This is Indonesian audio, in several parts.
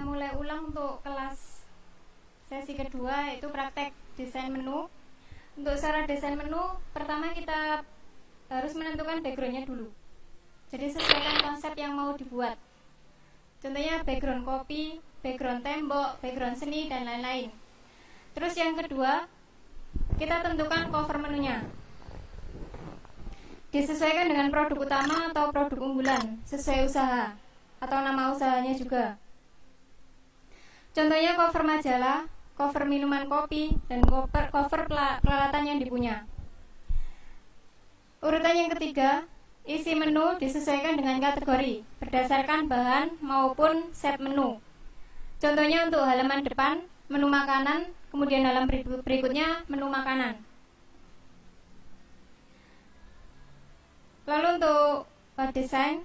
kita mulai ulang untuk kelas sesi kedua, yaitu praktek desain menu. Untuk cara desain menu, pertama kita harus menentukan backgroundnya dulu. Jadi sesuaikan konsep yang mau dibuat. Contohnya background kopi, background tembok, background seni, dan lain-lain. Terus yang kedua, kita tentukan cover menunya. Disesuaikan dengan produk utama atau produk unggulan sesuai usaha atau nama usahanya juga. Contohnya cover majalah, cover minuman kopi, dan cover peralatan yang dipunya. Urutan yang ketiga, isi menu disesuaikan dengan kategori berdasarkan bahan maupun set menu. Contohnya untuk halaman depan, menu makanan, kemudian halaman berikutnya menu makanan. Lalu untuk desain,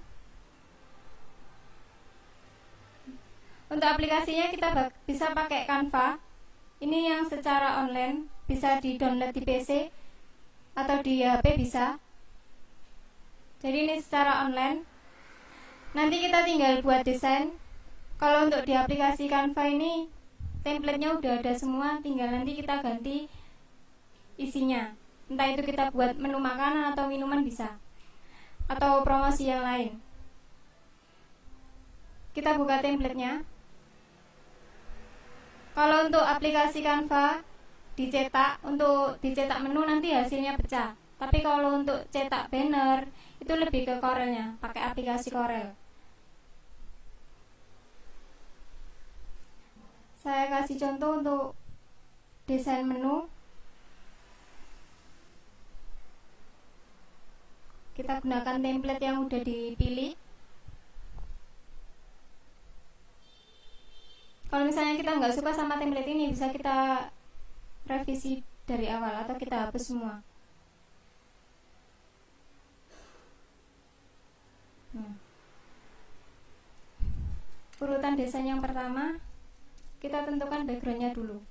untuk aplikasinya kita bisa pakai Canva. Ini yang secara online, bisa di-download di PC atau di HP bisa. Jadi ini secara online. Nanti kita tinggal buat desain. Kalau untuk di aplikasi Canva ini template-nya udah ada semua, tinggal nanti kita ganti isinya. Entah itu kita buat menu makanan atau minuman bisa, atau promosi yang lain. Kita buka template-nya. Kalau untuk aplikasi Canva dicetak, untuk dicetak menu nanti hasilnya pecah. Tapi kalau untuk cetak banner itu lebih ke Corelnya, pakai aplikasi Corel. Saya kasih contoh untuk desain menu. Kita gunakan template yang udah dipilih. Kalau misalnya kita nggak suka sama template ini, bisa kita revisi dari awal atau kita hapus semua. Urutan desain yang pertama, kita tentukan backgroundnya dulu.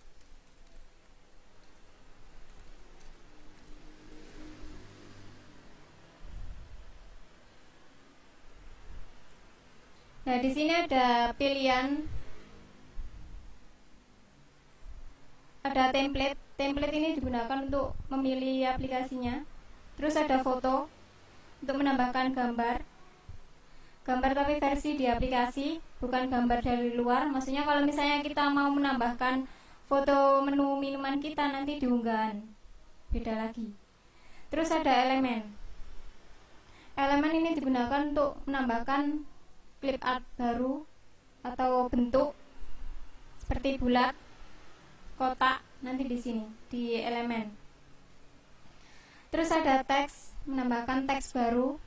Nah, di sini ada pilihan, ada template. Template ini digunakan untuk memilih aplikasinya. Terus ada foto untuk menambahkan gambar. Gambar tapi versi di aplikasi, bukan gambar dari luar. Maksudnya kalau misalnya kita mau menambahkan foto menu minuman kita nanti di unggahan, beda lagi. Terus ada elemen. Elemen ini digunakan untuk menambahkan clip art baru atau bentuk seperti bulat, kotak, nanti di sini di elemen. Terus ada teks, menambahkan teks baru.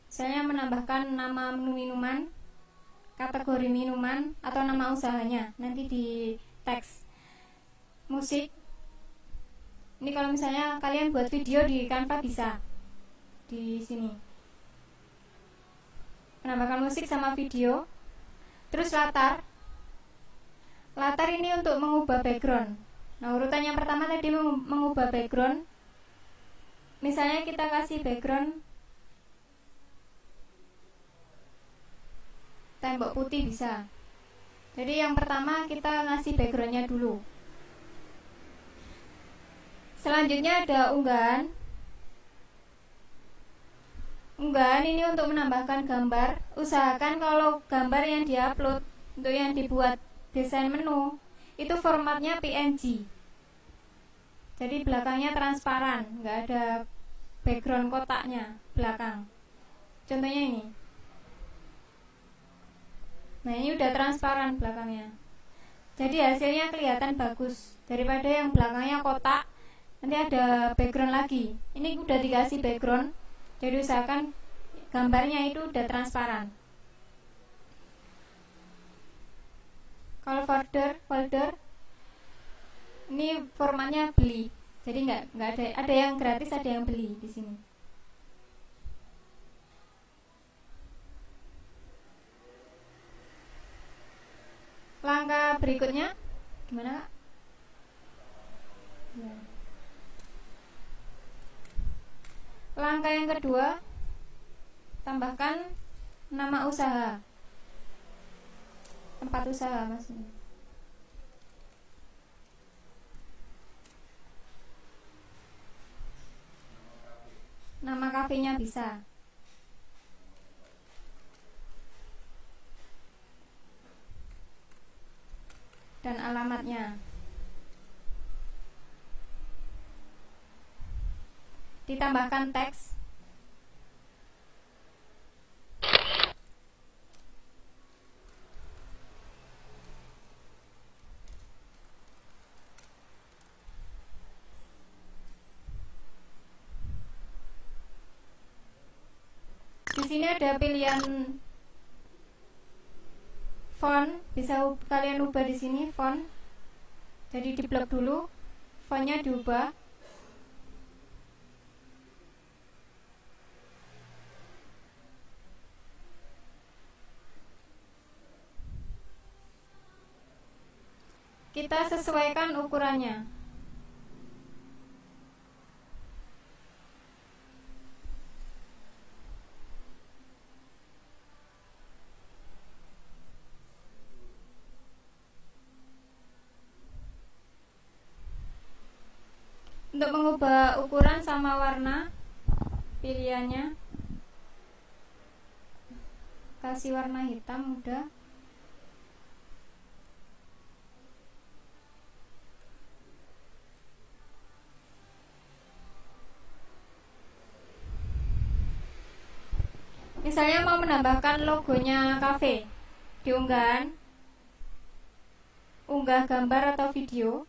Misalnya menambahkan nama menu minuman, kategori minuman, atau nama usahanya, nanti di teks. Musik, ini kalau misalnya kalian buat video di Canva bisa di sini menambahkan musik sama video. Terus latar ini untuk mengubah background. Nah, urutan yang pertama tadi mengubah background. Misalnya kita kasih background tembok putih bisa. Jadi yang pertama kita ngasih backgroundnya dulu. Selanjutnya ada unggahan. Unggahan ini untuk menambahkan gambar. Usahakan kalau gambar yang diupload untuk yang dibuat desain menu itu formatnya PNG. Jadi belakangnya transparan, nggak ada background kotaknya belakang. Contohnya ini. Nah, ini udah transparan belakangnya. Jadi hasilnya kelihatan bagus daripada yang belakangnya kotak. Nanti ada background lagi. Ini udah dikasih background. Jadi usahakan gambarnya itu udah transparan. Kalau folder ini formatnya beli. Jadi nggak ada yang gratis, ada yang beli di sini. Langkah berikutnya gimana, Kak? Ya. Langkah yang kedua, tambahkan nama usaha. tempat usaha maksudnya. Nama kafenya bisa. Dan alamatnya. Ditambahkan teks. Di sini ada pilihan font, bisa kalian ubah di sini font. Jadi diblok dulu, fontnya diubah. Kita sesuaikan ukurannya. Untuk mengubah ukuran sama warna, pilihannya kasih warna hitam udah. Misalnya mau menambahkan logonya cafe di unggahan, unggah gambar atau video.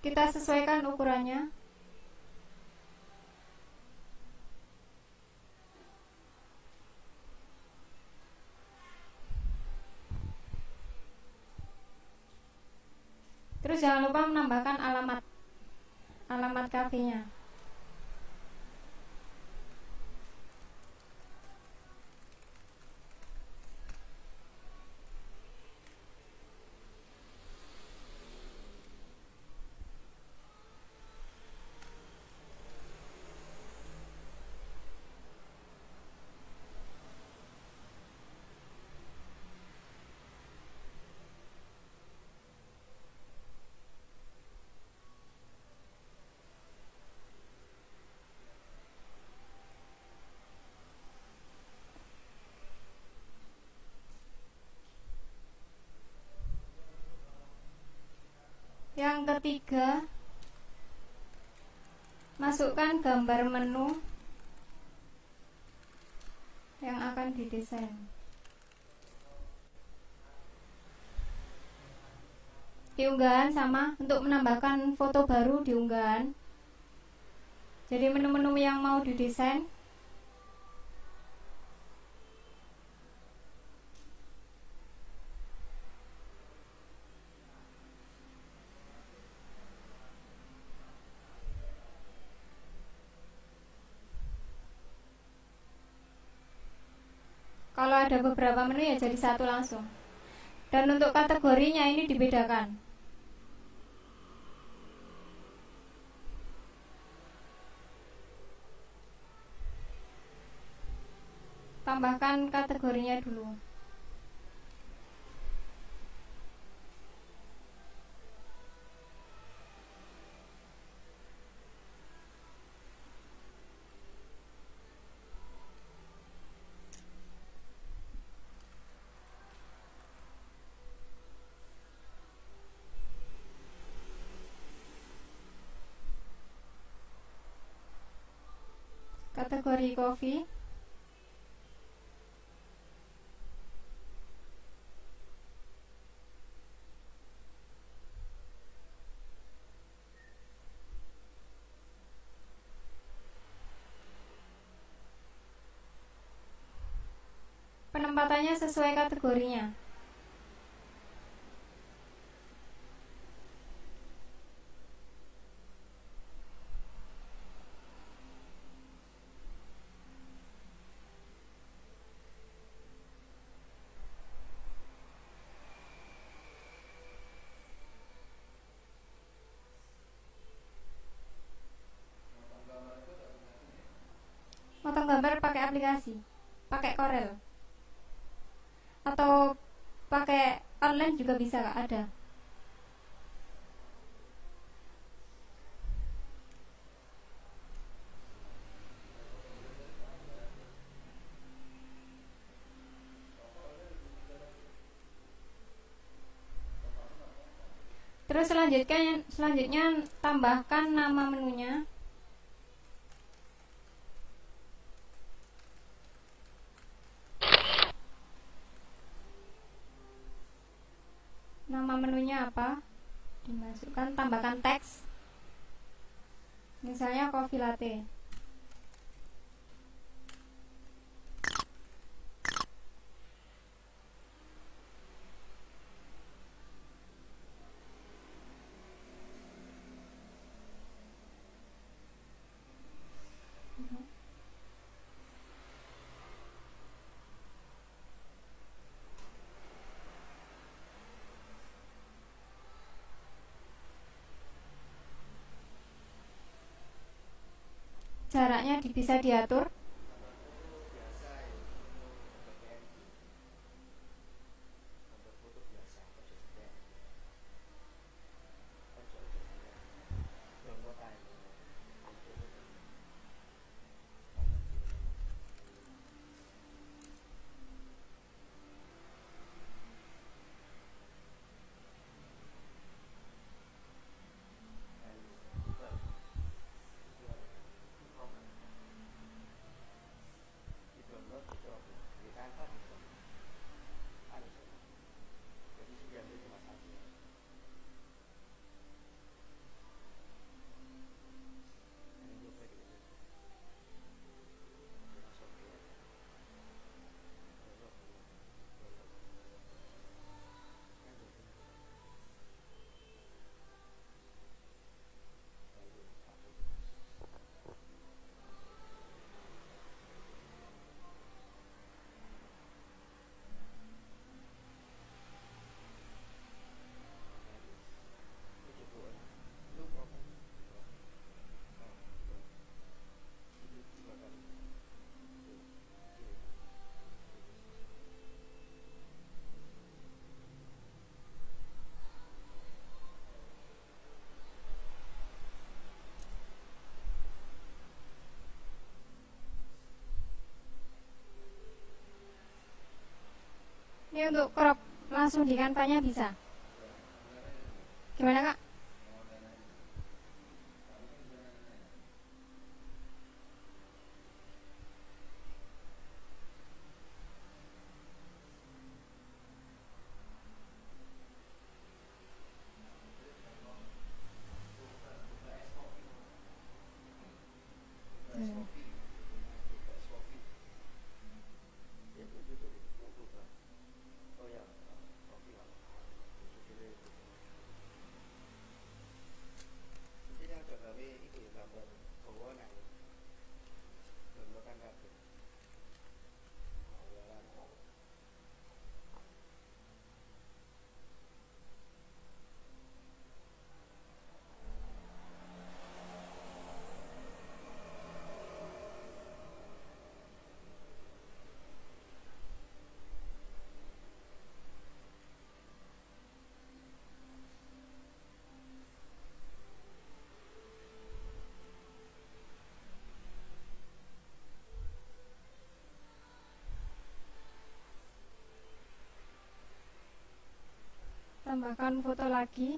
Kita sesuaikan ukurannya. Terus jangan lupa menambahkan alamat kafenya. Yang ketiga, masukkan gambar menu yang akan didesain. Di unggahan sama, untuk menambahkan foto baru di unggahan. Jadi menu-menu yang mau didesain, kalau ada beberapa menu ya jadi satu langsung. Dan untuk kategorinya ini dibedakan. Tambahkan kategorinya dulu. Kategori kopi. Penempatannya sesuai kategorinya. motong gambar pakai aplikasi, pakai Corel, atau pakai online juga bisa, Kak, ada. Terus selanjutnya tambahkan nama menunya. Nama menunya apa? Dimasukkan, tambahkan teks. Misalnya coffee latte. Jaraknya bisa diatur. Ini untuk crop langsung di Canva-nya bisa. Gimana, Kak? Tambahkan foto lagi.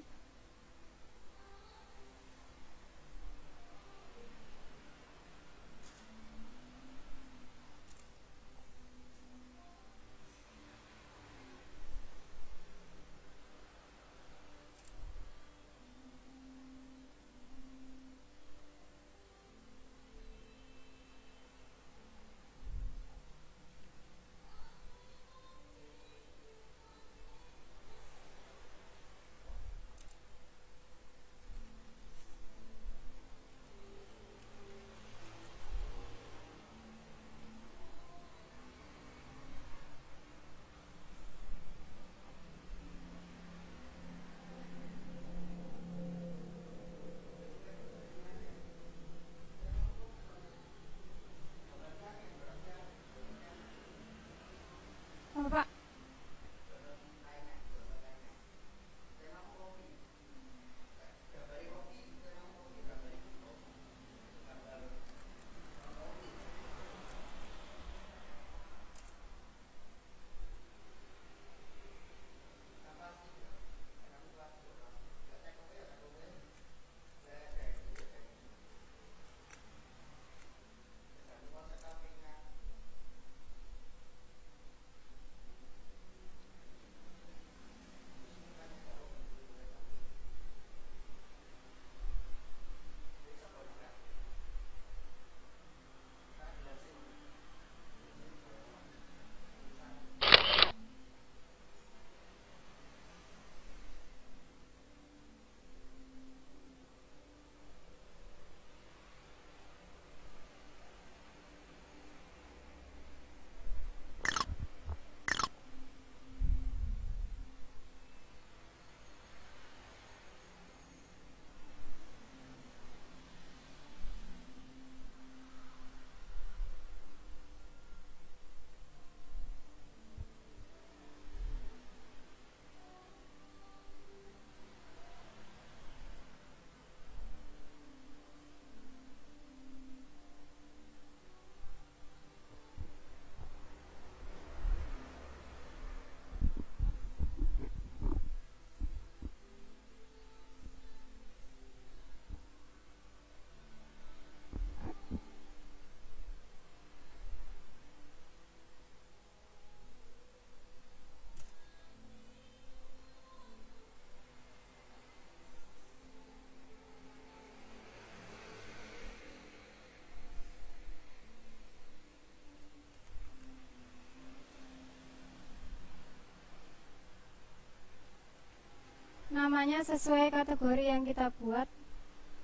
namanya sesuai kategori yang kita buat.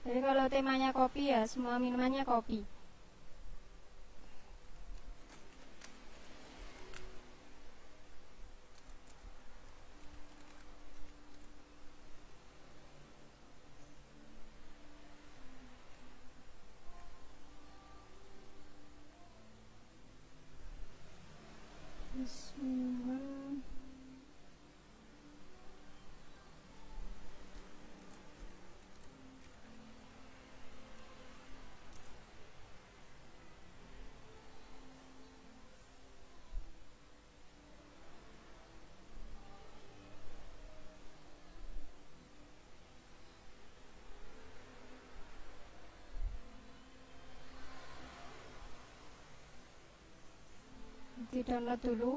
Jadi kalau temanya kopi ya semua minumannya kopi. Minuman di download dulu.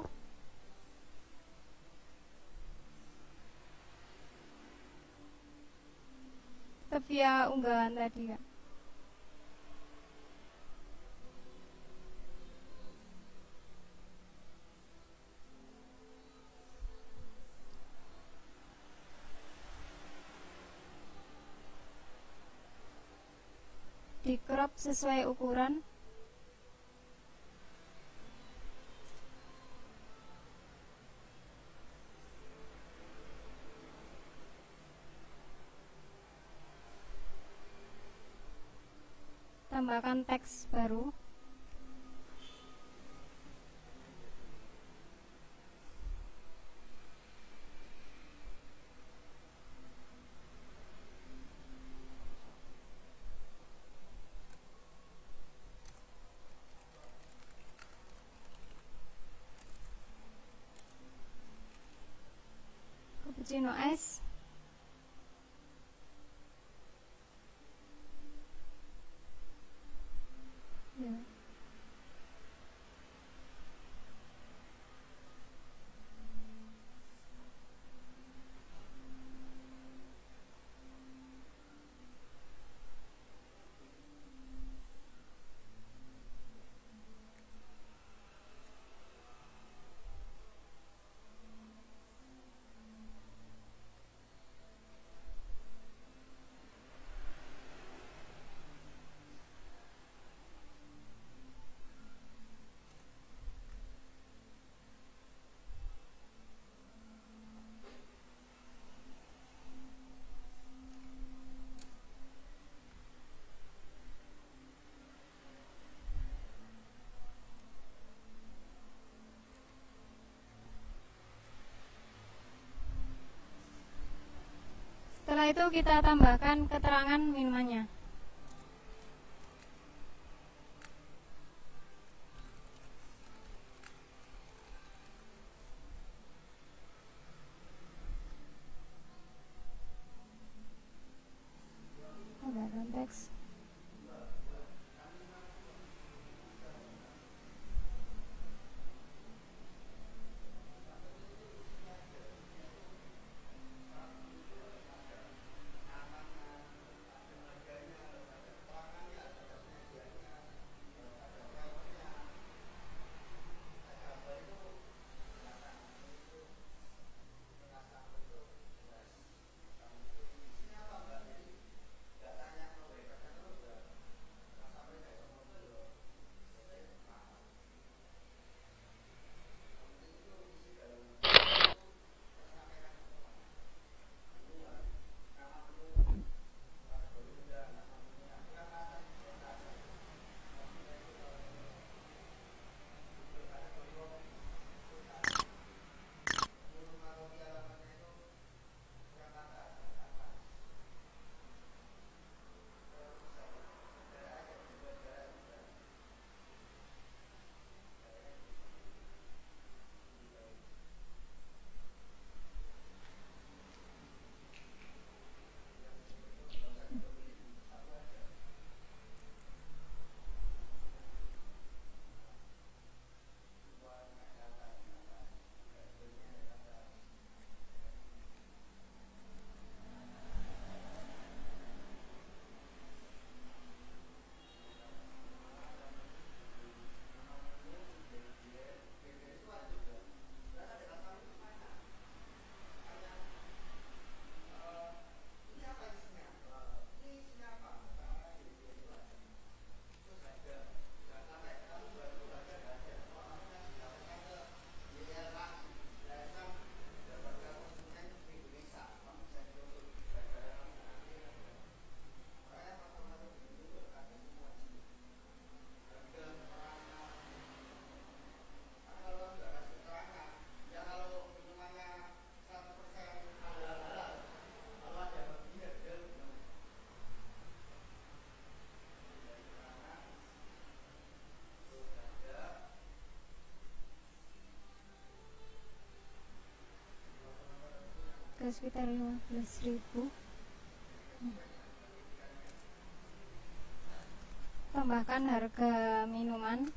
Tetap via unggahan tadi kan. Di crop sesuai ukuran. Tambahkan teks baru. Cappuccino es. Ya. Setelah itu kita tambahkan keterangan minumannya. Tambahkan teks. ada sekitar 15.000. Tambahkan harga minuman.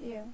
Iya.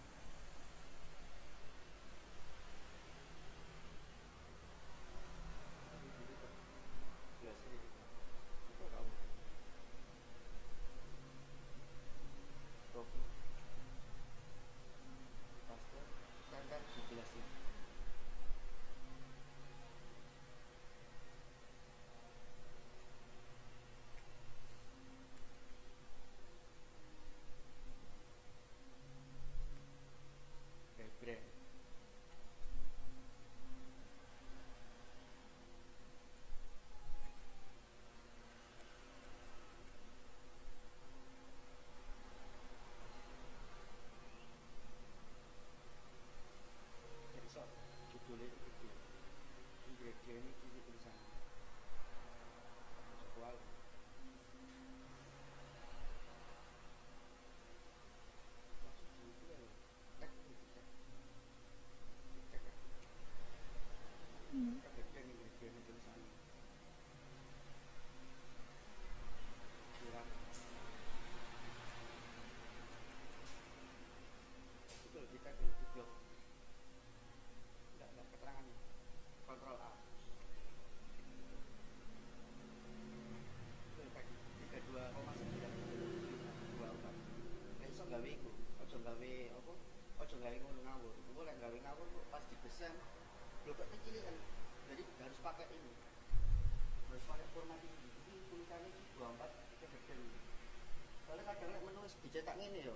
Dicetak ngene yo.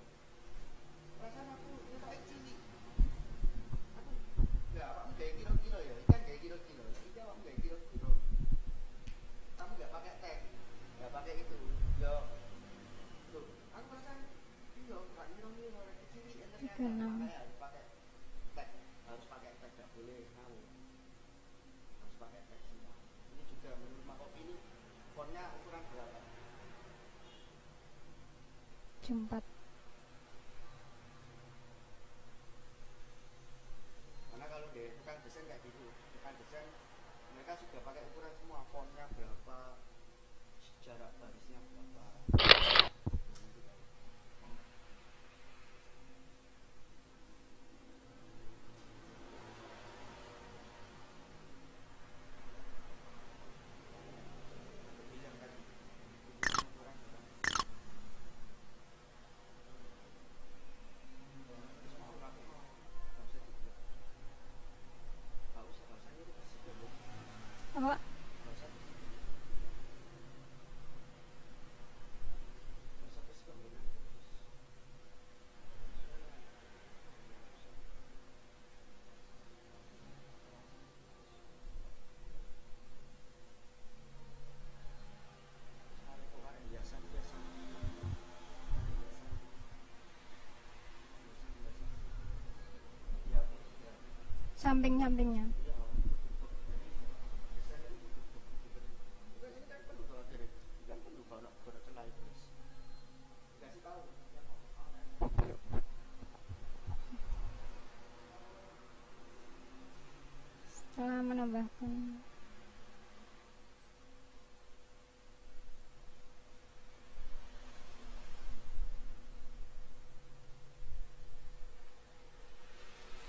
Perasaan aku nyetak cilik. Aku enggak apa kayak kilo-kilo ya. Ikan kayak kilo-kilo. Iki awak kayak kilo-kilo. Kamu enggak pakai tag. Enggak pakai itu. Yo. Tuh, aku perasaan iya enggak kilo-kilo kecil ternyata makanya harus pakai tag. Harus pakai tag, enggak boleh ngawur. Harus pakai tag semua. Ini juga menurut Makopi ini fontnya ukuran berapa? 4. Karena kalau di tukang desain kayak gitu, tukang desain mereka sudah pakai ukuran semua, fontnya berapa, jarak barisnya berapa. Apa? Samping-sampingnya. Setelah menambahkan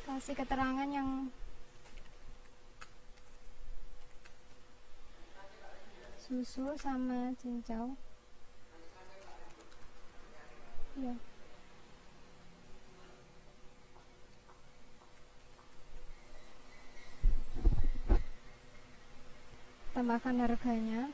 kasih keterangan yang susu sama cincau. Ya. Tambahkan harganya.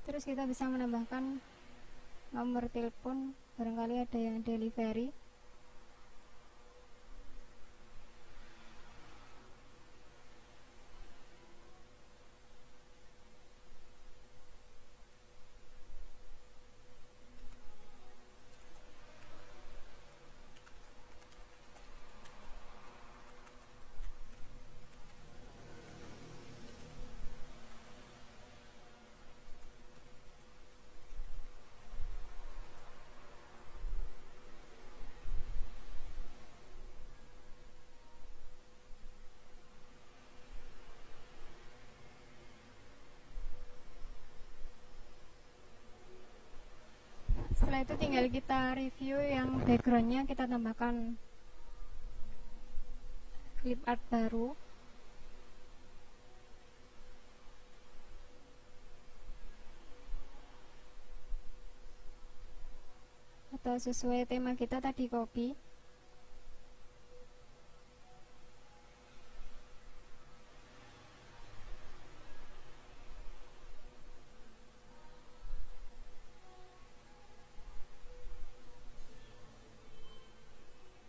Terus kita bisa menambahkan nomor telepon, barangkali ada yang delivery. Setelah itu tinggal kita review yang backgroundnya, kita tambahkan clip art baru. Atau sesuai tema kita tadi, copy.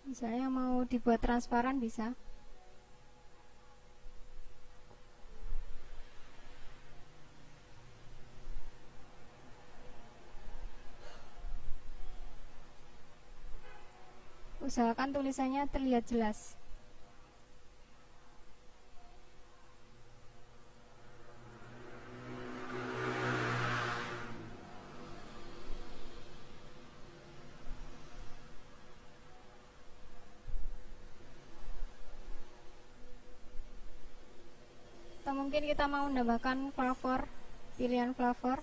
Misalnya mau dibuat transparan bisa. Usahakan tulisannya terlihat jelas. Atau mungkin kita mau menambahkan flavor, pilihan flavor.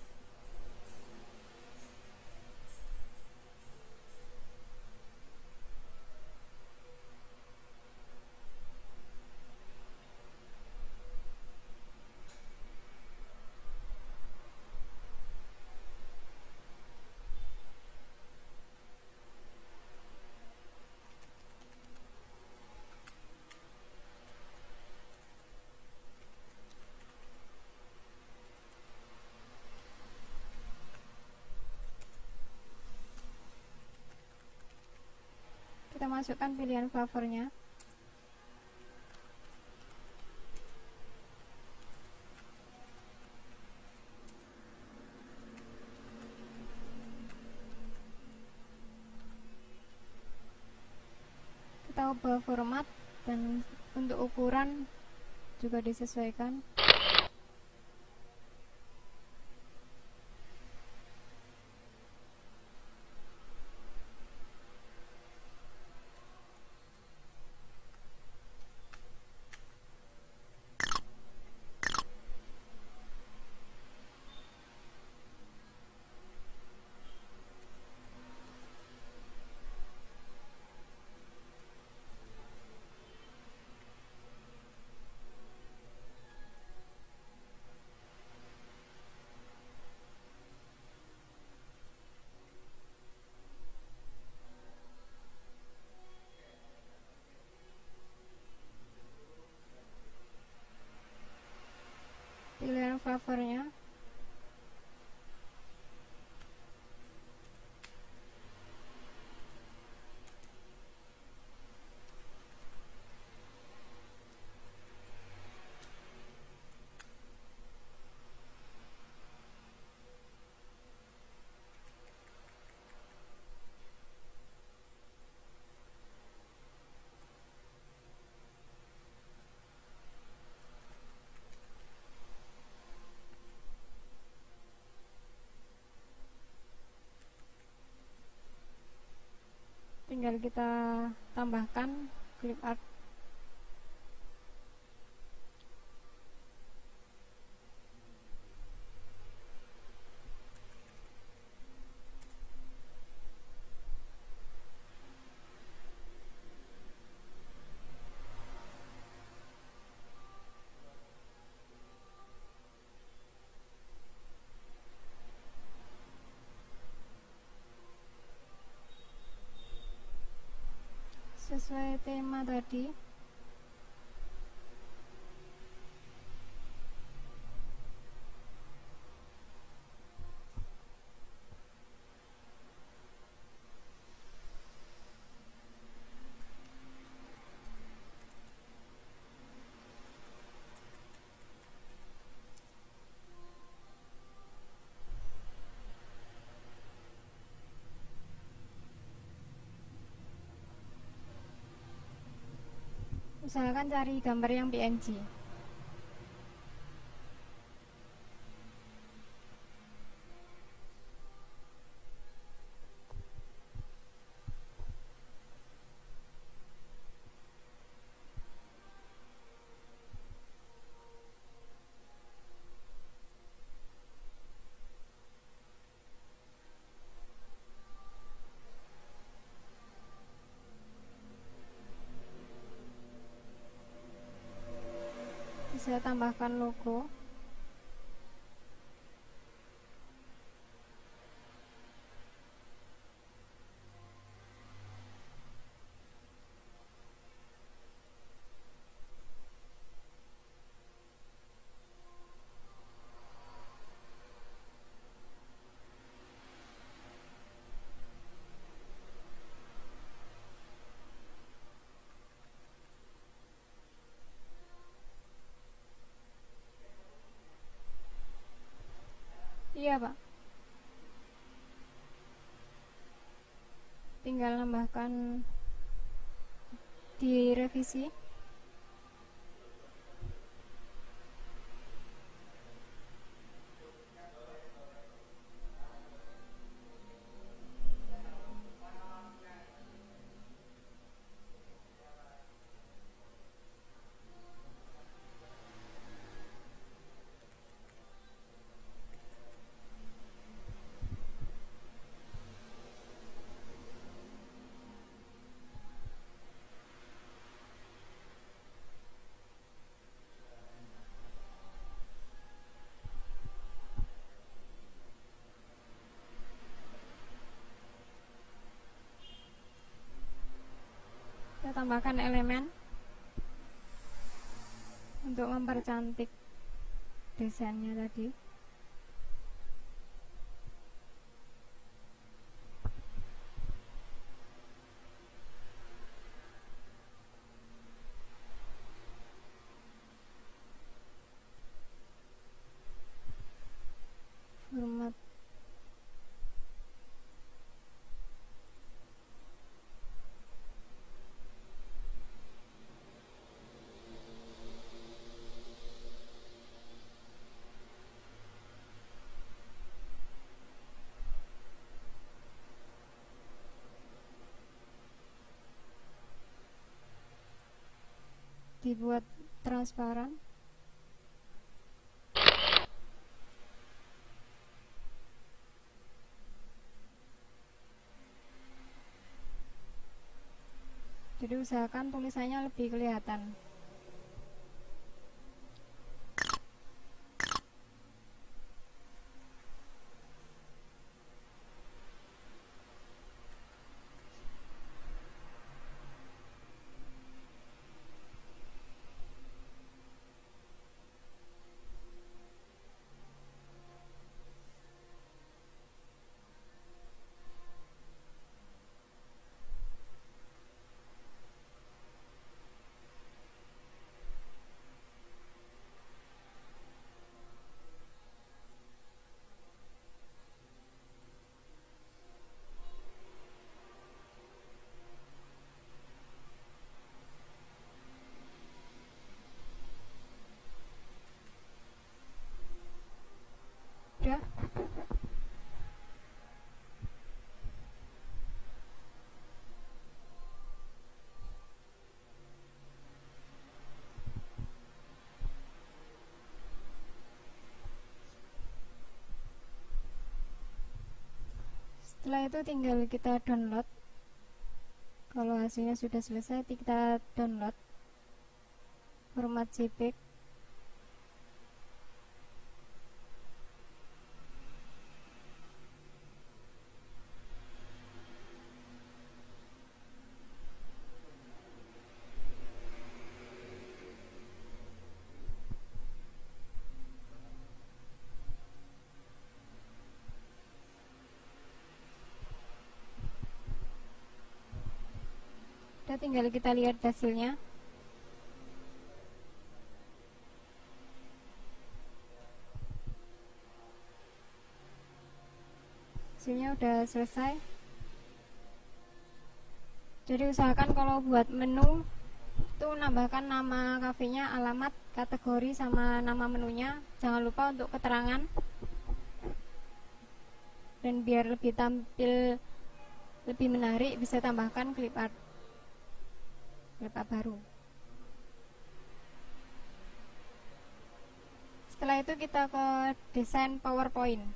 Kita masukkan pilihan flavornya. Kita ubah format dan untuk ukuran juga disesuaikan. Pilihan flavornya. tinggal kita tambahkan clip art. Sesuai tema tadi. Usahakan cari gambar yang PNG. Bisa tambahkan logo. Iya, Pak. Tinggal nambahkan di revisi. Kita tambahkan elemen untuk mempercantik desainnya tadi. Format dibuat transparan. Jadi usahakan tulisannya lebih kelihatan. Setelah itu tinggal kita download. Kalau hasilnya sudah selesai, kita download format JPEG. Tinggal kita lihat hasilnya. Hasilnya udah selesai. Jadi usahakan kalau buat menu itu nambahkan nama kafenya, alamat, kategori, sama nama menunya. Jangan lupa untuk keterangan. Dan biar lebih tampil lebih menarik, bisa tambahkan clip art baru. Setelah itu kita ke desain PowerPoint.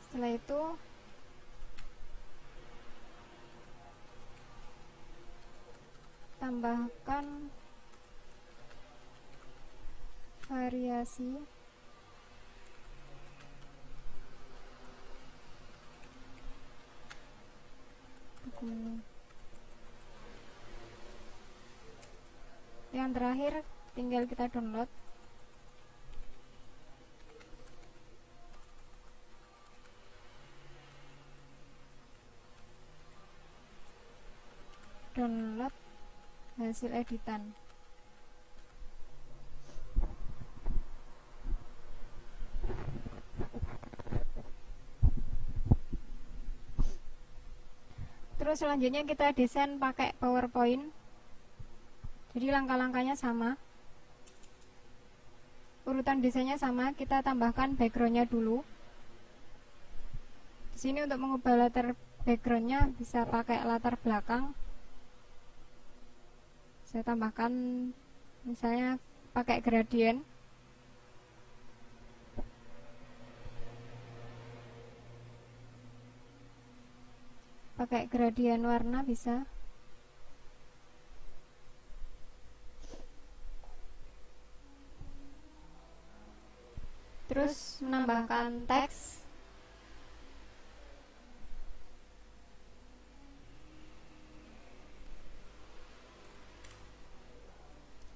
Setelah itu tambahkan variasi menu. Yang terakhir tinggal kita download. Download hasil editan. Terus selanjutnya kita desain pakai PowerPoint. Jadi langkah-langkahnya sama, urutan desainnya sama. Kita tambahkan backgroundnya dulu. Di sini untuk mengubah latar backgroundnya bisa pakai latar belakang. Saya tambahkan misalnya pakai gradient. Pakai gradient warna bisa. Terus menambahkan teks.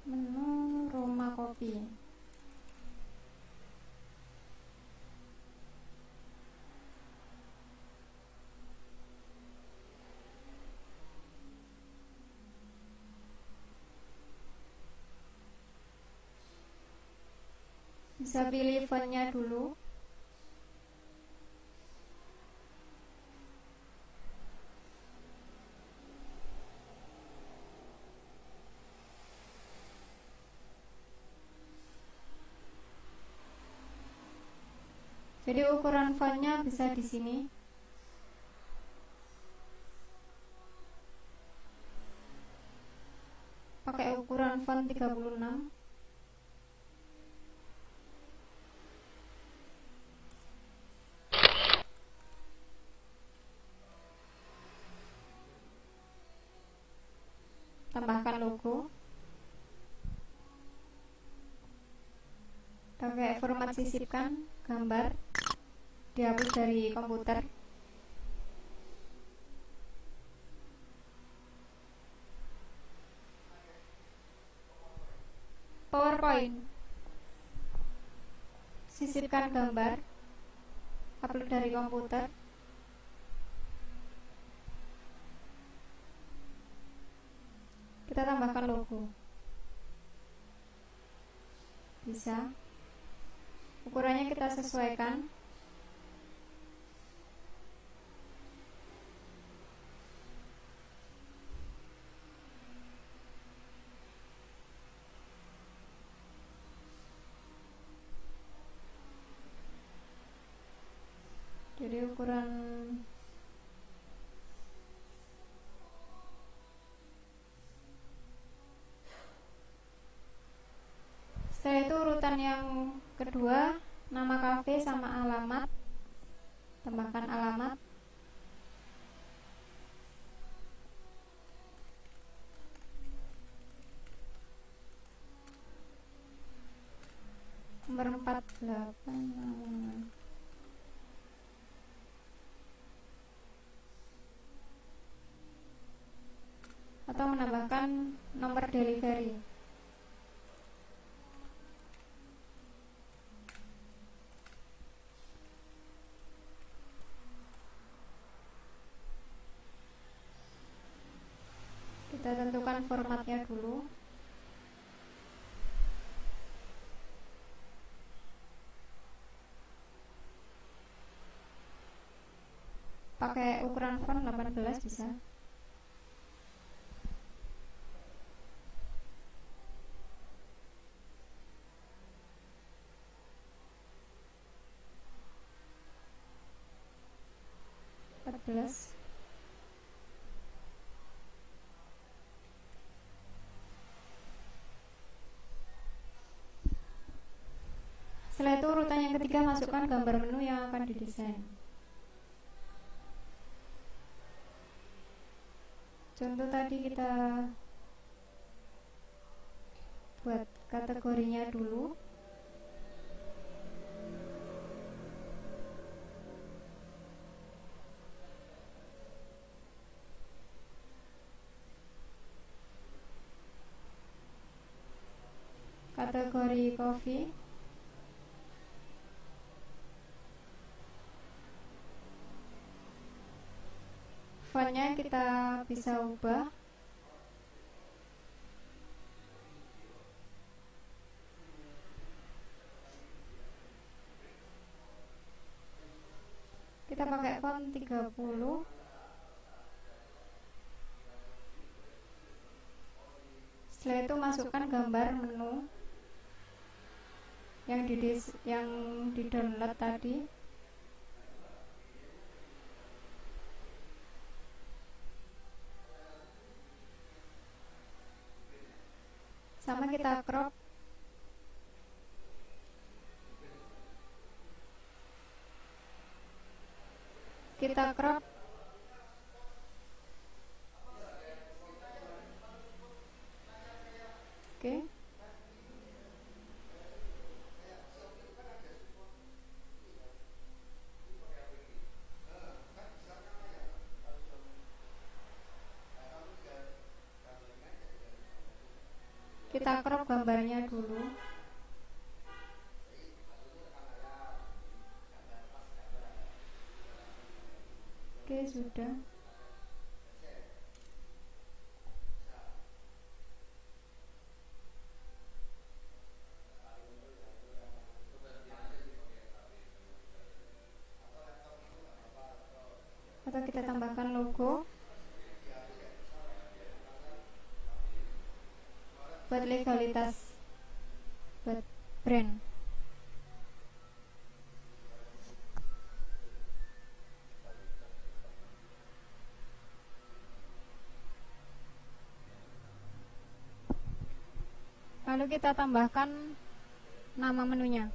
Menu rumah kopi. Bisa pilih fontnya dulu. Jadi ukuran fontnya bisa di sini. Pakai ukuran font 36. Tambahkan logo. Pakai format sisipkan gambar, dihapus dari komputer. PowerPoint. Sisipkan gambar, upload dari komputer. Kita tambahkan logo. Bisa. Ukurannya kita sesuaikan. Jadi ukuran Setelah itu urutan yang kedua, nama kafe sama alamat. Tambahkan alamat. Nomor 48. Atau menambahkan nomor delivery. Kita tentukan formatnya dulu. Pakai ukuran font 18 bisa. Setelah itu urutan yang ketiga, masukkan gambar menu yang akan didesain. Contoh tadi kita buat kategorinya dulu. Kategori coffee. Fontnya kita bisa ubah. Kita pakai font 30. Setelah itu masukkan gambar menu yang di download tadi. Sama kita crop. Kita crop. Oke. Kita crop gambarnya dulu. Oke, sudah. Atau kita tambahkan logo buat legalitas, buat brand. Lalu kita tambahkan nama menunya.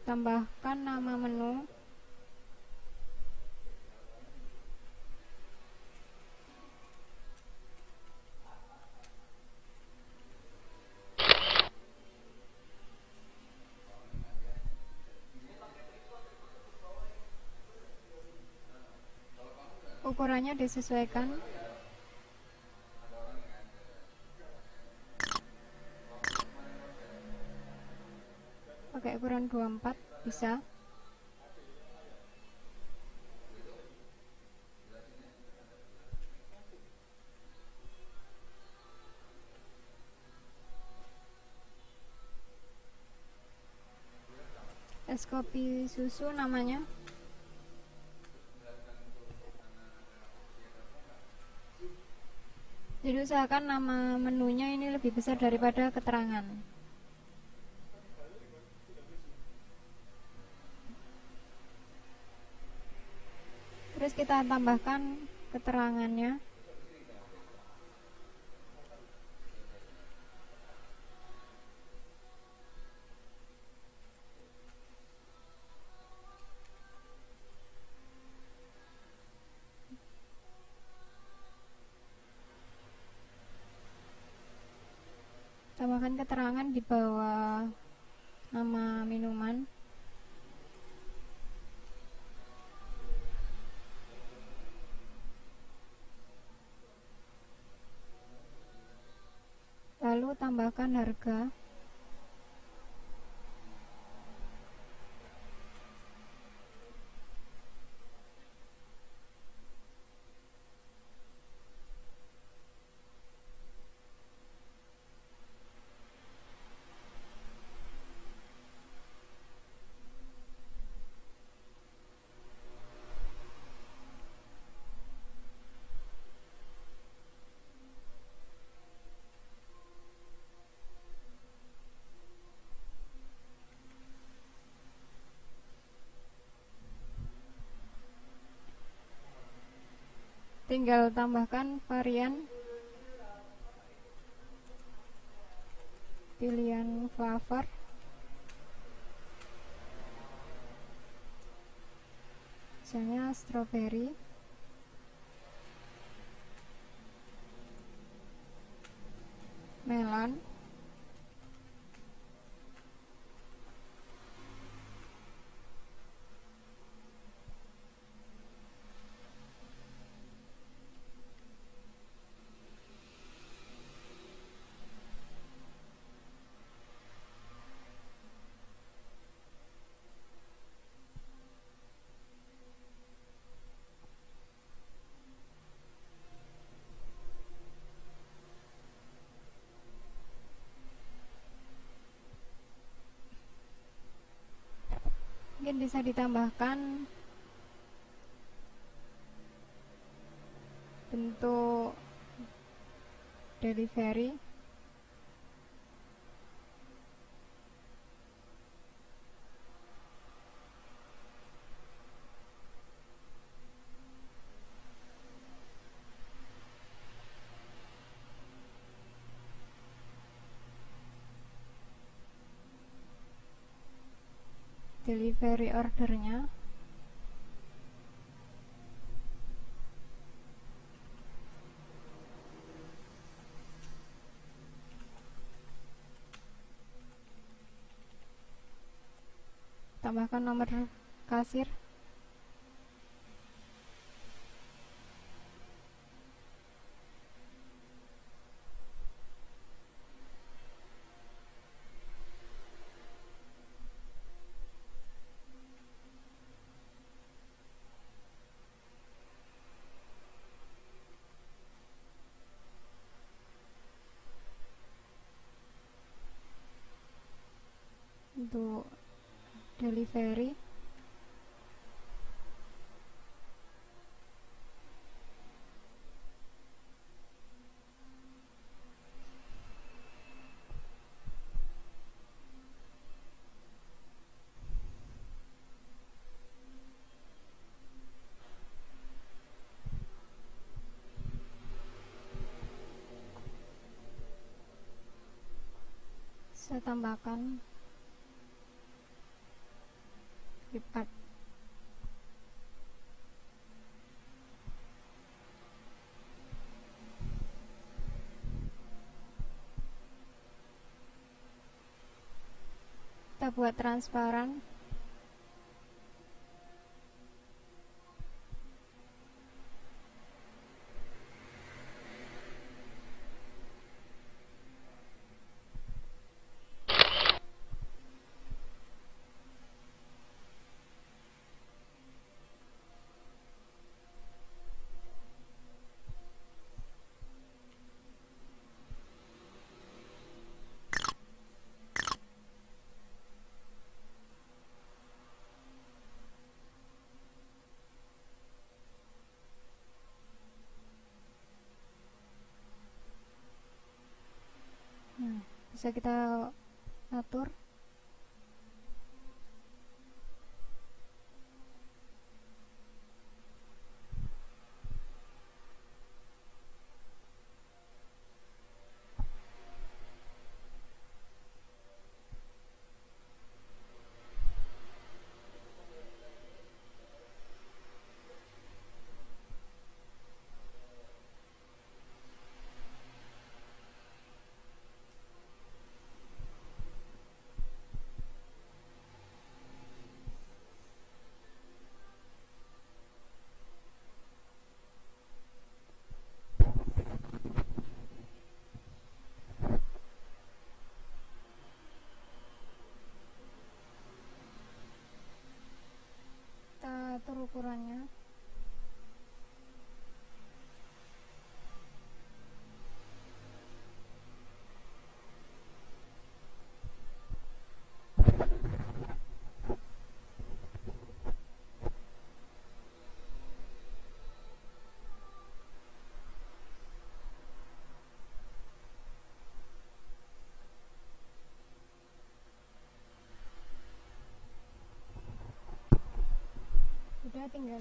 Tambahkan nama menu. Ukurannya disesuaikan. Pakai ukuran 24 bisa. Es kopi susu namanya. Jadi usahakan nama menunya ini lebih besar daripada keterangan. Terus kita tambahkan keterangannya. Tambahkan keterangan di bawah nama minuman. Lalu tambahkan harga. Tinggal tambahkan varian pilihan flavor. Misalnya strawberry, melon, mungkin bisa ditambahkan bentuk delivery. Delivery ordernya. Tambahkan nomor kasir. Untuk delivery, saya tambahkan lipat. Kita buat transparan. Bisa kita atur.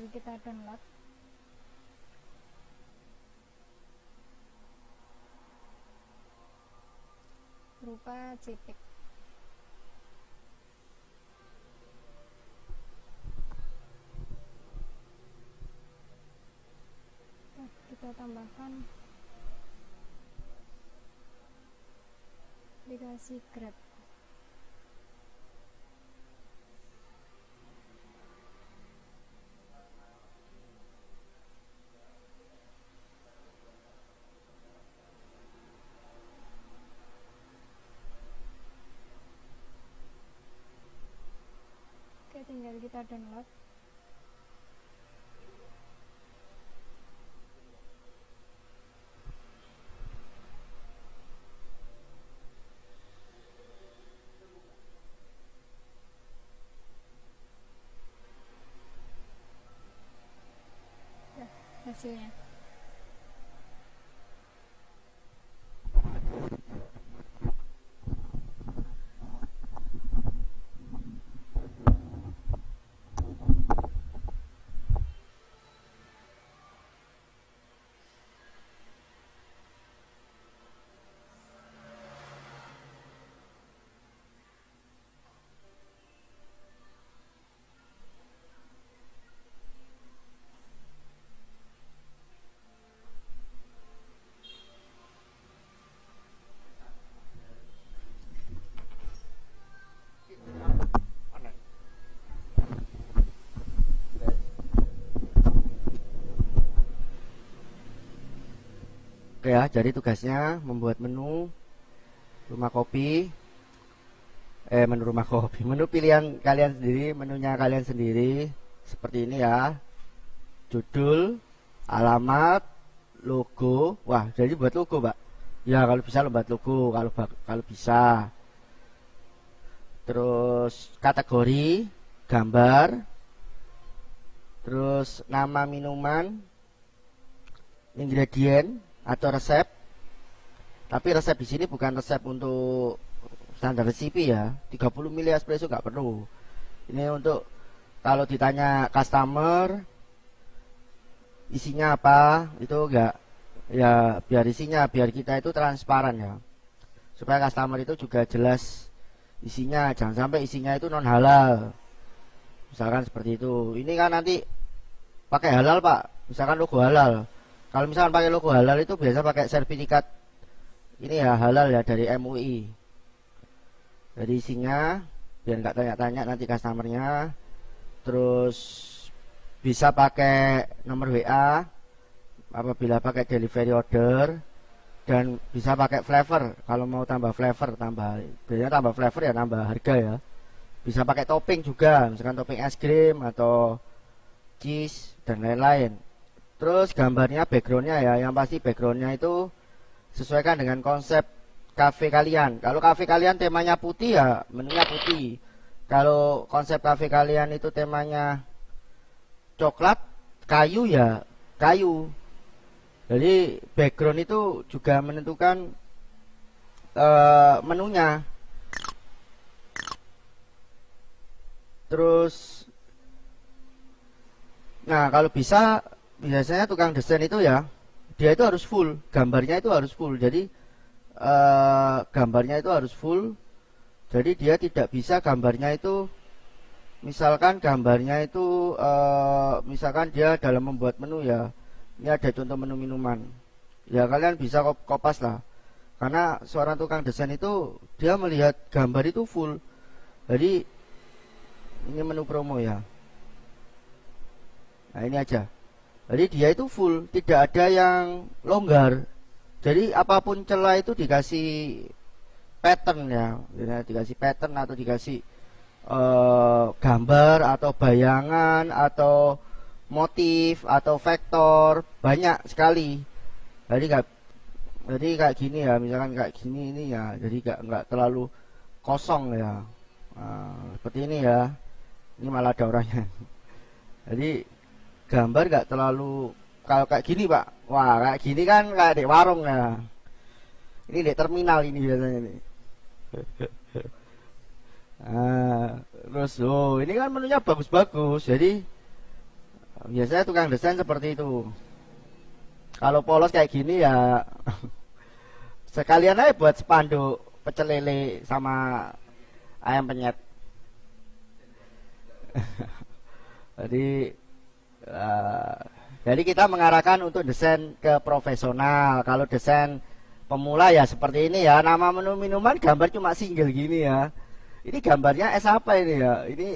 kita download. Berupa JPEG. Kita tambahkan aplikasi Grab. Oke, tinggal kita download. Hasilnya. Oke ya, jadi tugasnya membuat menu rumah kopi, menu rumah kopi, menu pilihan kalian sendiri, menunya kalian sendiri, seperti ini ya, judul, alamat, logo, wah jadi buat logo Pak, ya kalau bisa buat logo, kalau bisa, terus kategori, gambar, terus nama minuman, ingredient atau resep. Tapi resep di sini bukan resep untuk standar resipi ya. 30 ml espresso nggak perlu. Ini untuk kalau ditanya customer isinya apa, itu enggak, ya biar isinya, biar kita itu transparan ya, supaya customer itu juga jelas isinya. Jangan sampai isinya itu non halal, misalkan seperti itu. Ini kan nanti pakai halal Pak, misalkan logo halal. Kalau misalkan pakai logo halal itu biasa pakai sertifikat ini ya, halal ya, dari MUI. Jadi isinya biar nggak tanya-tanya nanti customernya. Terus bisa pakai nomor WA apabila pakai delivery order, dan bisa pakai flavor. Kalau mau tambah flavor, biasanya tambah flavor ya tambah harga ya. Bisa pakai topping juga, misalkan topping es krim atau cheese dan lain-lain. Terus gambarnya, backgroundnya ya, yang pasti backgroundnya itu sesuaikan dengan konsep cafe kalian. Kalau cafe kalian temanya putih ya menunya putih. Kalau konsep cafe kalian itu temanya coklat, kayu ya kayu. Jadi background itu juga menentukan menunya. Terus, nah kalau bisa, biasanya tukang desain itu ya, dia itu harus full, gambarnya itu harus full. Jadi gambarnya itu harus full. Jadi dia tidak bisa gambarnya itu, misalkan gambarnya itu misalkan dia dalam membuat menu ya, ini ada contoh menu minuman ya, kalian bisa kopas lah, karena seorang tukang desain itu dia melihat gambar itu full. Jadi ini menu promo ya, nah ini aja. Jadi dia itu full, tidak ada yang longgar. Jadi apapun celah itu dikasih pattern ya, dikasih pattern atau dikasih gambar atau bayangan atau motif atau vektor, banyak sekali. Jadi kayak gini ya, misalkan kayak gini ini ya, jadi nggak terlalu kosong ya. Nah, seperti ini ya. Ini malah ada orangnya. Jadi gambar nggak terlalu, kalau kayak gini Pak, wah kayak gini kan kayak di warung ya, ini di terminal ini biasanya nih. Nah, terus ini kan menunya bagus-bagus, jadi Biasanya tukang desain seperti itu. Kalau polos kayak gini ya sekalian aja buat spanduk pecel lele sama ayam penyet. Jadi jadi kita mengarahkan untuk desain ke profesional. Kalau desain pemula ya seperti ini ya, nama menu minuman gambar cuma single gini ya. Ini gambarnya es apa ini ya? Ini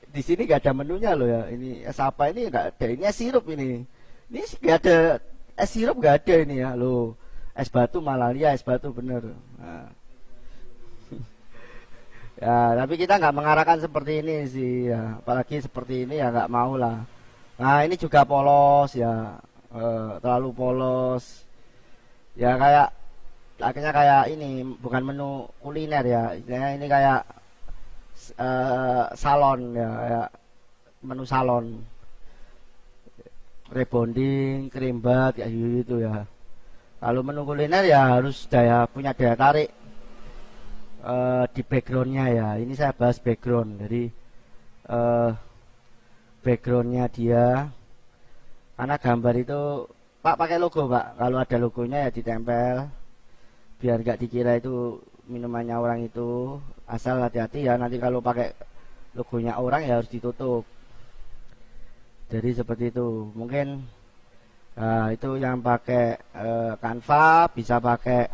di sini nggak ada menunya loh ya. Ini es apa ini nggak ada. Ini es sirup ini. Ini nggak ada es sirup, nggak ada ini ya loh. Es batu Malalia, es batu bener. Nah. Ya, tapi kita nggak mengarahkan seperti ini sih ya. Apalagi seperti ini ya nggak mau lah. Nah ini juga polos ya, terlalu polos. Ya kayak akhirnya kayak ini bukan menu kuliner ya. Ini kayak salon ya, kayak menu salon. Rebonding, kerimbat kayak gitu ya. Kalau menu kuliner ya harus punya daya tarik di backgroundnya ya. Ini saya bahas background. Jadi backgroundnya dia, karena gambar itu Pak pakai logo Pak. Kalau ada logonya ya ditempel, biar nggak dikira itu minumannya orang itu. Asal hati-hati ya, nanti kalau pakai logonya orang ya harus ditutup. Jadi seperti itu. Mungkin itu yang pakai Canva, bisa pakai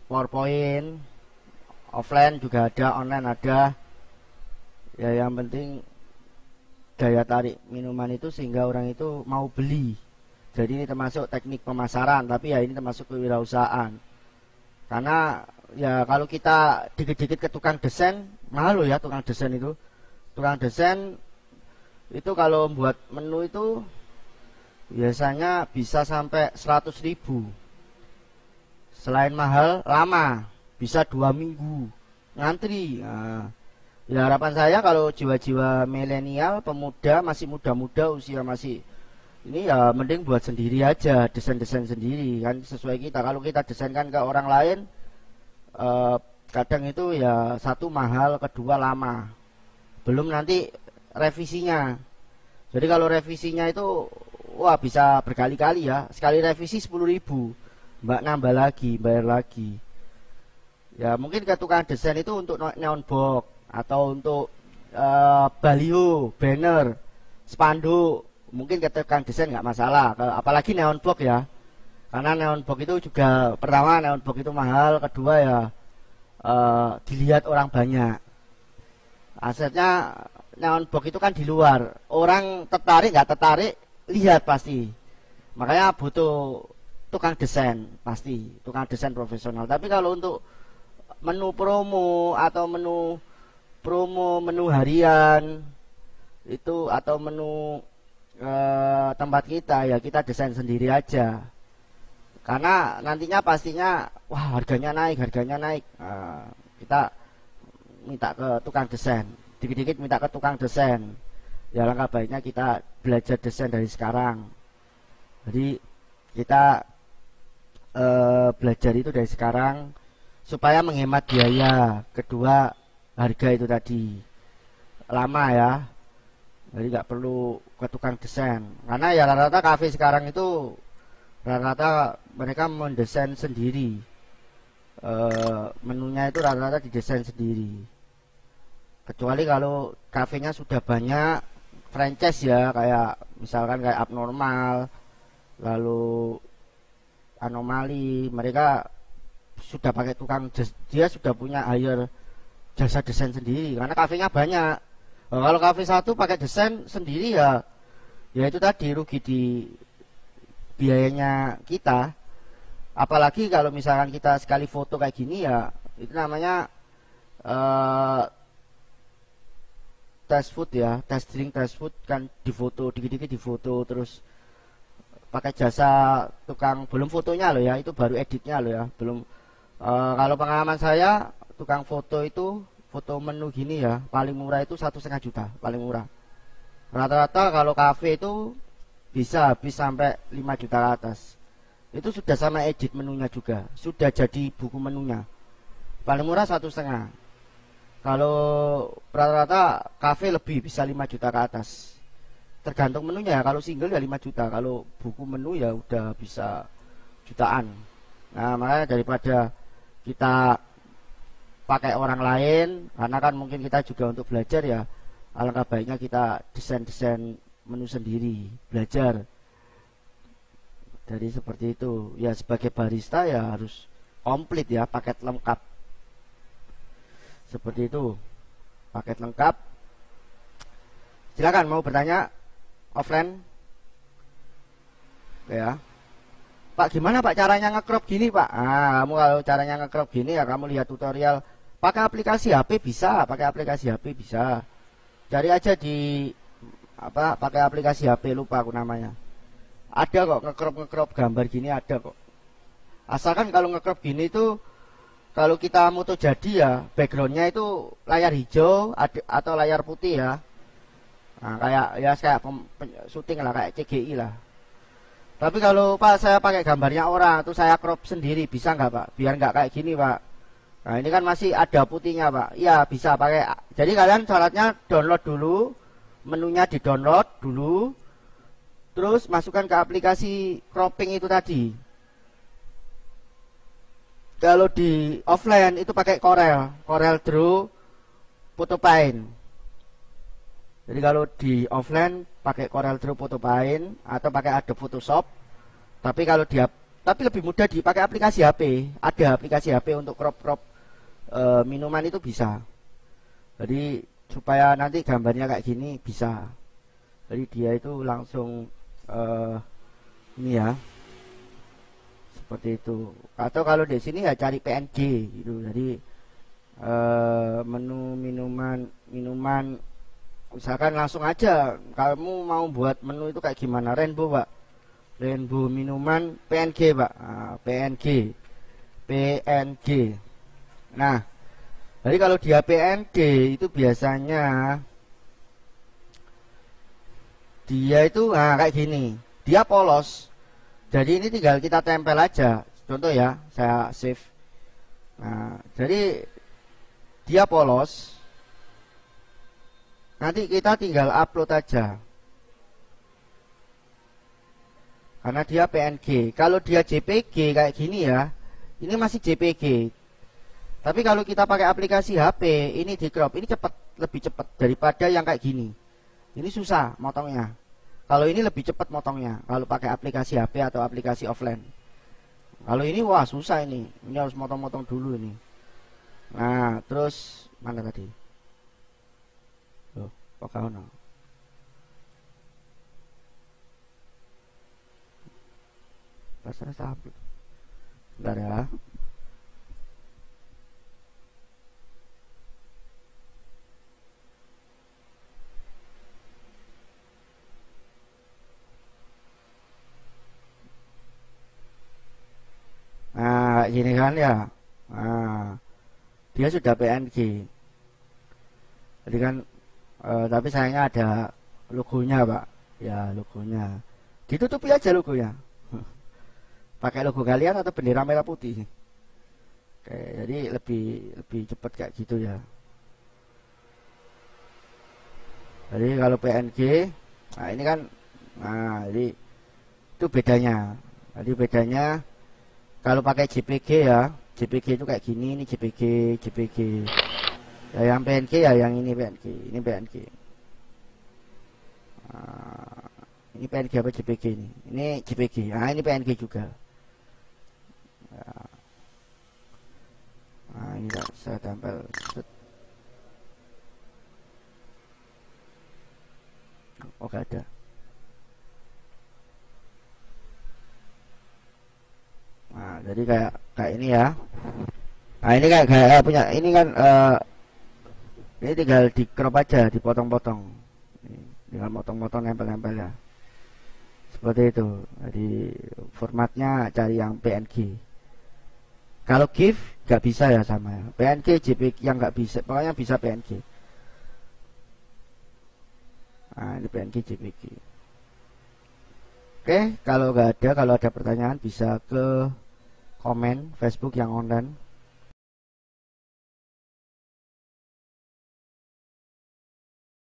PowerPoint, offline juga ada, online ada. Ya yang penting daya tarik minuman itu sehingga orang itu mau beli. Jadi ini termasuk teknik pemasaran, tapi ya ini termasuk kewirausahaan. Karena ya kalau kita dikit-dikit ke tukang desain, mahal loh ya tukang desain itu. Tukang desain itu kalau buat menu itu biasanya bisa sampai 100.000. Selain mahal, lama, bisa 2 minggu ngantri. Nah, ya harapan saya kalau jiwa-jiwa milenial, pemuda, masih muda-muda, usia masih ini ya mending buat sendiri aja, desain-desain sendiri kan sesuai kita. Kalau kita desainkan ke orang lain, kadang itu ya satu mahal, kedua lama, belum nanti revisinya. Jadi kalau revisinya itu wah bisa berkali-kali ya. Sekali revisi 10.000, Mbak nambah lagi, bayar lagi. Ya mungkin ke tukang desain itu untuk neon box atau untuk baliho, banner, spanduk. Mungkin ke tukang desain nggak masalah. Apalagi neon box ya. Karena neon box itu juga, pertama neon box itu mahal, kedua ya dilihat orang banyak. Asetnya neon box itu kan di luar, orang tertarik nggak tertarik lihat pasti. Makanya butuh tukang desain, pasti tukang desain profesional. Tapi kalau untuk menu promo atau menu harian itu atau menu tempat kita ya kita desain sendiri aja. Karena nantinya pastinya wah harganya naik. Kita minta ke tukang desain, dikit-dikit minta ke tukang desain. Ya langkah baiknya kita belajar desain dari sekarang. Jadi kita belajar itu dari sekarang supaya menghemat biaya. Kedua harga itu tadi lama ya. Jadi nggak perlu ke tukang desain. Karena ya rata-rata kafe sekarang itu rata-rata mereka mendesain sendiri. Menunya itu rata-rata didesain sendiri. Kecuali kalau kafenya sudah banyak franchise ya, kayak misalkan kayak Abnormal, lalu Anomali, mereka sudah pakai tukang, dia sudah punya hire jasa desain sendiri karena kafenya banyak. Kalau kafe satu pakai desain sendiri ya itu tadi rugi di biayanya kita. Apalagi kalau misalkan kita sekali foto kayak gini ya itu namanya test food ya, test drink, test food kan difoto, dikit-dikit difoto, terus pakai jasa tukang, belum fotonya loh ya, itu baru editnya loh ya, belum. Kalau pengalaman saya tukang foto itu foto menu gini ya, paling murah itu 1,5 juta, paling murah. Rata-rata kalau kafe itu bisa habis sampai 5 juta ke atas. Itu sudah sama edit menunya juga, sudah jadi buku menunya. Paling murah 1,5. Kalau rata-rata kafe lebih bisa 5 juta ke atas. Tergantung menunya ya. Kalau single ya 5 juta. Kalau buku menu ya udah bisa jutaan. Nah, makanya daripada kita pakai orang lain, karena kan mungkin kita juga untuk belajar ya, alangkah baiknya kita desain-desain menu sendiri, belajar dari seperti itu. Ya sebagai barista ya harus komplit ya, paket lengkap seperti itu, paket lengkap. Silakan mau bertanya offline ya. Pak, gimana Pak caranya nge-crop gini Pak? Ah, kamu kalau caranya nge-crop gini ya kamu lihat tutorial. Pakai aplikasi HP bisa, pakai aplikasi HP bisa. Cari aja di apa, pakai aplikasi HP, lupa aku namanya. Ada kok nge-crop gambar gini, ada kok. Asalkan kalau nge-crop gini itu, kalau kita moto jadi ya backgroundnya itu layar hijau atau layar putih ya. Nah, kayak syuting lah, kayak CGI lah. Tapi kalau Pak saya pakai gambarnya orang, itu saya crop sendiri, bisa nggak Pak? Biar nggak kayak gini Pak. Nah ini kan masih ada putihnya Pak. Iya bisa pakai. Jadi kalian syaratnya download dulu, menunya di download dulu, terus masukkan ke aplikasi cropping itu tadi. Kalau di offline itu pakai Corel Draw, PhotoPaint. Jadi kalau di offline pakai Corel Draw, PhotoPaint atau pakai Adobe Photoshop. Tapi lebih mudah dipakai aplikasi HP. Ada aplikasi HP untuk crop minuman itu bisa. Jadi supaya nanti gambarnya kayak gini bisa. Jadi dia itu langsung ini ya. Seperti itu. Atau kalau di sini ya cari PNG gitu. Jadi menu minuman misalkan langsung aja kamu mau buat menu itu kayak gimana, rainbow Pak, rainbow minuman PNG Pak. Nah, PNG. Nah jadi kalau dia PNG itu biasanya dia itu kayak gini, dia polos. Jadi ini tinggal kita tempel aja. Contoh ya, saya save. Nah jadi dia polos. Nanti kita tinggal upload aja. Karena dia PNG. Kalau dia JPG kayak gini ya, ini masih JPG. Tapi kalau kita pakai aplikasi HP, ini di crop, ini lebih cepat daripada yang kayak gini. Ini susah motongnya. Kalau ini lebih cepat motongnya, kalau pakai aplikasi HP atau aplikasi offline. Kalau ini wah susah ini. Ini harus motong-motong dulu ini. Nah, terus mana tadi? Pokano. Pasarnya sapi. Bentar ya. Nah, gini kan ya. Nah, dia sudah PNG. Jadi kan tapi sayangnya ada logonya Pak. Ya logonya. Ditutupi aja logonya. Pakai logo kalian atau bendera merah putih. Oke, jadi lebih cepat kayak gitu ya. Jadi kalau PNG, nah ini kan, nah jadi itu bedanya. Jadi bedanya kalau pakai JPG ya, JPG itu kayak gini, ini JPG. Ya yang PNG ya yang ini PNG, ini PNG. Nah, ini PNG apa JPG ini? Ini JPG. Nah ini PNG juga. Nah ini saya tempel. Oh gak ada. Nah jadi kayak ini ya. Nah ini kayak punya ini kan ini tinggal di crop aja, dipotong-potong. Tinggal potong-potong, nempel-nempel ya. Seperti itu. Jadi formatnya cari yang PNG. Kalau GIF nggak bisa ya sama ya. PNG, JPG yang nggak bisa, pokoknya bisa PNG. Nah ini PNG, JPG. Oke, kalau nggak ada, kalau ada pertanyaan bisa ke komen Facebook yang online.